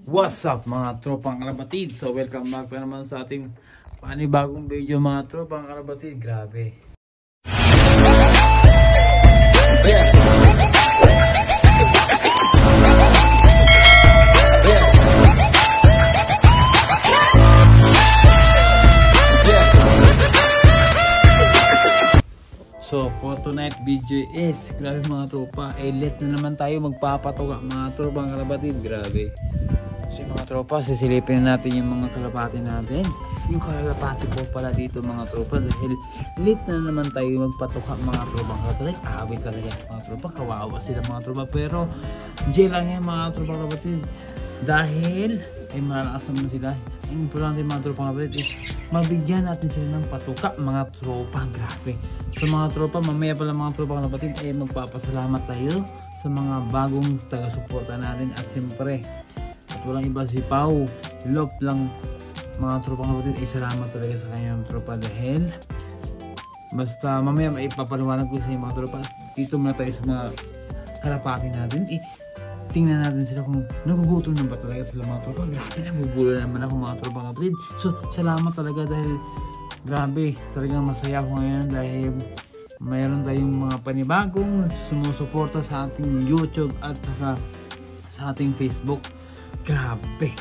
What's up mga tropang kalabatid? So welcome back pa naman sa ating panibagong video mga tropang kalabatid. Grabe. So for tonight video is, grabe mga tropa, late na naman tayo magpapatoka mga tropang kalabatid. Grabe. So mga tropa, sisilipin na natin yung mga kalapati natin. Yung kalapati po pala dito mga tropa, dahil late na naman tayo magpatoka mga tropang kalabatid. Awit talaga mga tropa, kawawa sila mga tropa. Pero J lang yan mga tropang kalabatid, dahil ay malalakas naman sila. Ang importante mga tropang kalabatid, mabigyan natin sila ng patuka mga tropa. Grabe. So mga tropa, mamaya pala mga tropang kalabatid ay magpapasalamat tayo sa mga bagong taga-suporta natin. At siyempre, at walang iba si Pau Lop lang mga tropang kalabatid, ay salamat talaga sa kanyang tropa. Dahil basta mamaya maipapaliwanag ko sa inyo mga tropa. Dito muna tayo sa mga kalapati natin. Tingnan natin sila kung nagugutom na ba talaga sila mga tropa. Grabe, nagugulo naman ako mga tropang kalabatid. So salamat talaga, dahil grabe, talagang masaya ako ngayon dahil mayroon tayong mga panibagong sumusuporta sa ating YouTube at saka sa ating Facebook. Grabe.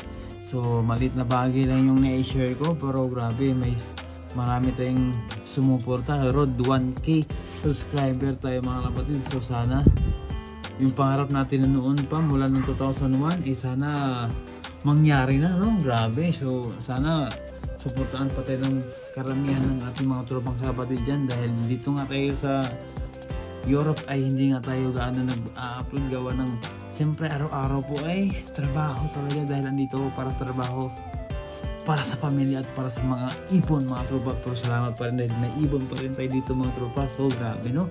So maliit na bagay lang yung na-share ko, pero grabe, marami tayong sumuporta. Road 1K subscriber tayo mga kapatid. So sana yung pangarap natin na noon pa mula ng 2001 sana mangyari na, no? Grabe. So sana suportaan pa tayo ng karamihan ng ating mga tropang kapatid dyan, dahil dito nga tayo sa Europe ay hindi nga tayo gaano nag-upload gawa ng siyempre araw-araw po ay trabaho talaga, dahil andito ako para trabaho para sa pamilya at para sa mga ibon mga tropa. Pero salamat pa rin dahil may ibon pa rin tayo dito mga tropa. So grabe, no?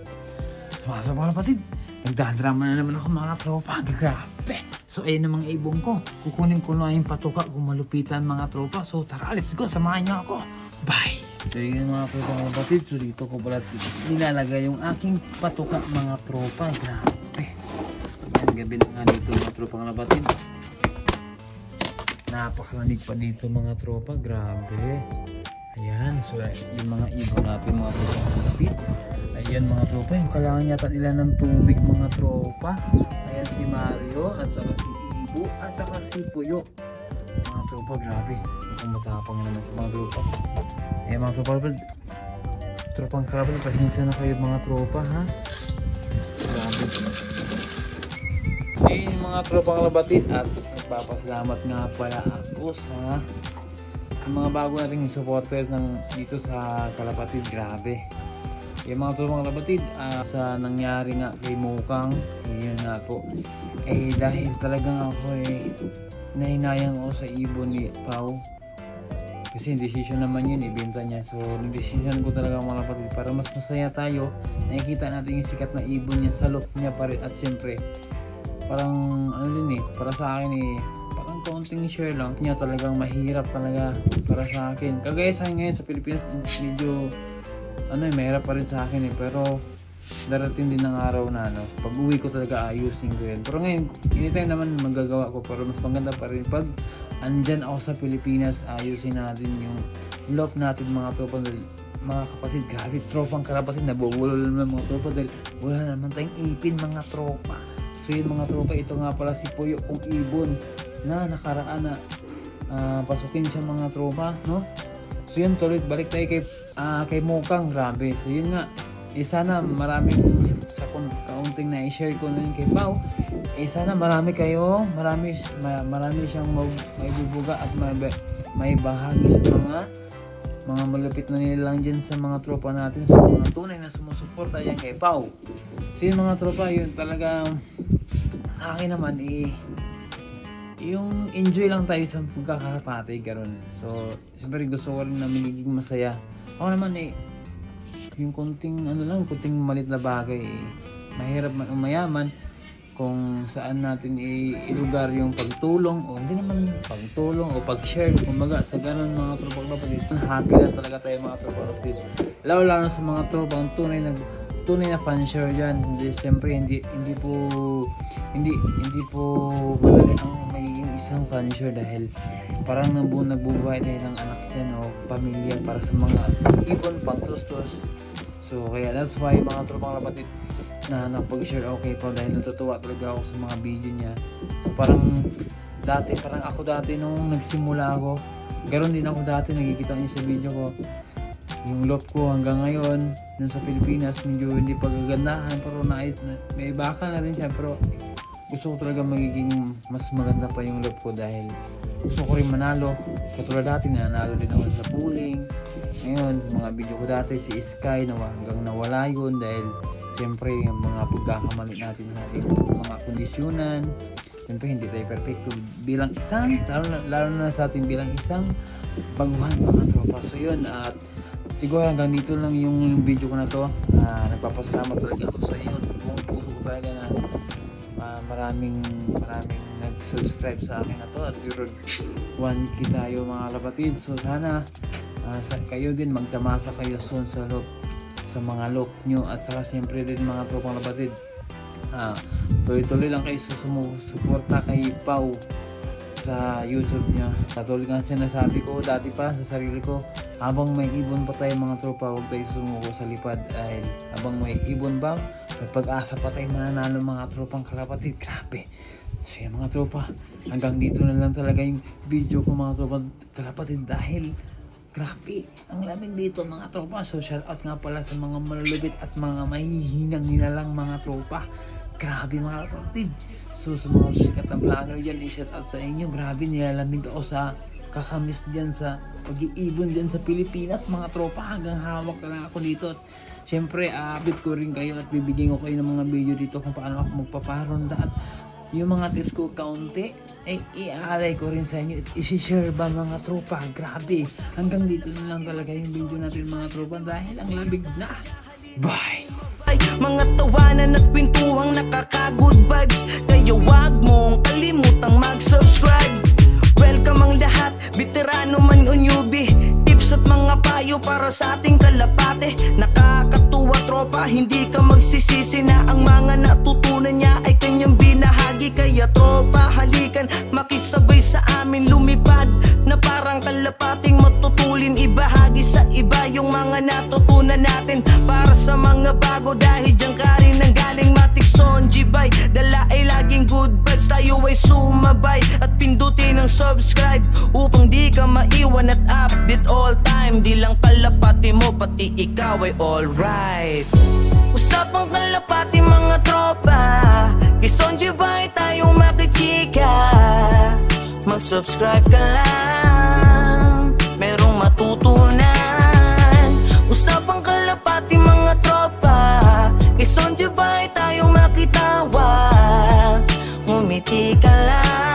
Sa mga kapatid, nagdadrama na naman ako mga tropa. Grabe. So ayun ang mga ibon ko, kukunin ko na yung patuka kung malupitan mga tropa. So tara, let's go, samahan niyo ako. Bye. So yun mga tropa mga kapatid, so dito ko pala nilalagay yung aking patuka mga tropa. Grabe. Ang gabi na nga dito mga tropa mga kapatid, napakalamig pa dito mga tropa. Grabe. Ayan, so yung mga ibon natin mga tropa mga kapatid. Ayan mga tropa, yung kailangan yata nila ng tubig mga tropa. Ayan si Mario at saka si Ibu at saka si Puyo mga tropa. Grabe, mukhang matapang naman sa mga tropa. Ayan mga tropa, tropang kalabatid, pasensya na kayo mga tropa, ha. Grabe. So yun yung mga tropang kalabatid, at nagpapasalamat nga pala ako sa mga bago nating supporters dito sa kalapatid. Grabe. Yung mga tropang kalabatid, sa nangyari nga kay Mukang, yun nga po, dahil talagang ako nahinayang ako sa ibon ni Pau, kasi decision naman yun, ibenta niya. So decision ko talaga mga kapatid, para mas masaya tayo, nakikita natin yung sikat na ibon niya, salot niya pa rin. At syempre parang ano din para sa akin parang konting share lang niya, talagang mahirap talaga para sa akin. Kagaya sa ngayon sa Pilipinas, medyo mahirap pa rin sa akin pero darating din ng araw na pag uwi ko talaga ayusin ko yun. Pero ngayon, anytime naman magagawa ko, pero mas maganda pa rin pag andyan ako sa Pilipinas, ayusin natin yung love natin mga tropa. Mga kapatid, grabe, tropang kalabatid, nabubulol naman mga tropa dahil wala naman tayong ipin mga tropa. So yun mga tropa, ito nga pala si Puyo kong ibon na nakaraan na pasukin siya mga tropa, no? So yun, tuloy balik tayo kay Mukang. Grabe. So yun nga, sana maraming sa kaunting na i-share ko na yun kay Pau, sana marami siyang maibubuga at may bahagi sa mga malupit na nilang dyan sa mga tropa natin, sa mga tunay na sumusuporta yan kay Pau. So yun mga tropa, yun talaga sa akin naman yung enjoy lang tayo sa pagkakapatay karon. So siyempre gusto ko rin na magiging masaya ako naman. Yung konting konting malit na bagay, mahirap man umayaman kung saan natin ilugar yung pagtulong, o hindi naman pagtulong o pag-share, kumbaga sa ganun mga tropang kapatid. Happy lang talaga tayo mga tropang kapatid, lalo sa mga tropang tunay tunay na fansure yan. Siyempre hindi po madali ang magiging isang fansure dahil parang nagbubuhay tayo ng anak dyan o pamilya para sa mga ibon pang tustos. So kaya that's why mga tropang kapatid na napag-share okay pa dahil natutuwa talaga ako sa mga video niya. So parang ako dati nung nagsimula ako, ganoon din ako dati, nakikita niyo sa video ko yung loob ko hanggang ngayon dun sa Pilipinas, medyo hindi pagagandahan pero may baka na rin siya, pero gusto ko talaga magiging mas maganda pa yung loob ko dahil gusto ko rin manalo. Katulad dati nanalo din ako sa pooling. Ngayon mga video ko dati si Sky hanggang nawala yun dahil siyempre yung mga pagkakamali natin sa ating mga kondisyonan. Siyempre hindi tayo perfecto bilang isang, lalo na sa ating bilang isang baguhan mga tropa. So yun, at siguro hanggang dito lang yung video ko na to. Nagpapasalamat talaga ako sa iyo. Buong puso ko talaga na maraming nag-subscribe sa akin na to at 1K tayo mga kapatid. So sana kayo din magtamasa kayo soon sa mga look nyo, at saka siyempre din mga tropang kapatid, tuloy-tuloy lang kayo suporta kay Pau sa YouTube niya. Katulad nga sinasabi ko dati pa sa sarili ko, habang may ibon pa tayo mga tropa, huwag tayo sumuko sa lipad dahil habang may ibon ba, may pag-asa pa tayo mananalo mga tropang kalapatid. Grabe. So yung mga tropa, hanggang dito na lang talaga yung video ko mga tropang kalapatid dahil grabe ang lamig dito mga tropa. So shout out nga pala sa mga malulubit at mga mahihinang nilalang mga tropa. Grabe mga kapatid. So sa mga sikat na vlogger dyan, i-shout out sa inyo. Grabe, nilalamig ako sa kakamis dyan sa pag-iibon dyan sa Pilipinas mga tropa. Hanggang hawak na lang ako dito. Siyempre, update ko rin kayo at bibigyan ko kayo ng mga video dito kung paano ako magpaparonda. At yung mga tips ko kaunti, ay iaalay ko rin sa inyo at isi-share ba mga tropa. Grabe, hanggang dito na lang talaga yung video natin mga tropa dahil ang lamig na. Bye! Mga tawanan at kwentuhang nakaka-good vibes, kaya wag mong kalimutang mag-subscribe. Welcome ang lahat, veterano man o newbie, tips at mga payo para sa ating kalapate. Nakakatuwa tropa, hindi ka magsisisi na ang mga natutunan niya ay kanyang binahagi. Kaya tropa, halikan, makisabay sa amin lumipad na parang kalapating matutulin, ibahagi sa iba yung mga natutunan natin para sa mga bago. Dahil dyan ka rin ang galing Matic Sonjibay, dala ay laging good vibes, tayo ay sumabay at pindutin ang subscribe upang di ka maiwan at update all time. Di lang kalapati mo, pati ikaw ay alright. Usapang kalapati mga tropa, kay Sonjibay tayo makichika. Mag-subscribe ka lang, merong matutunan. Usapang kalapati mga tropa, kay Sonjibay tayo makitawa. Ngumiti ka lang.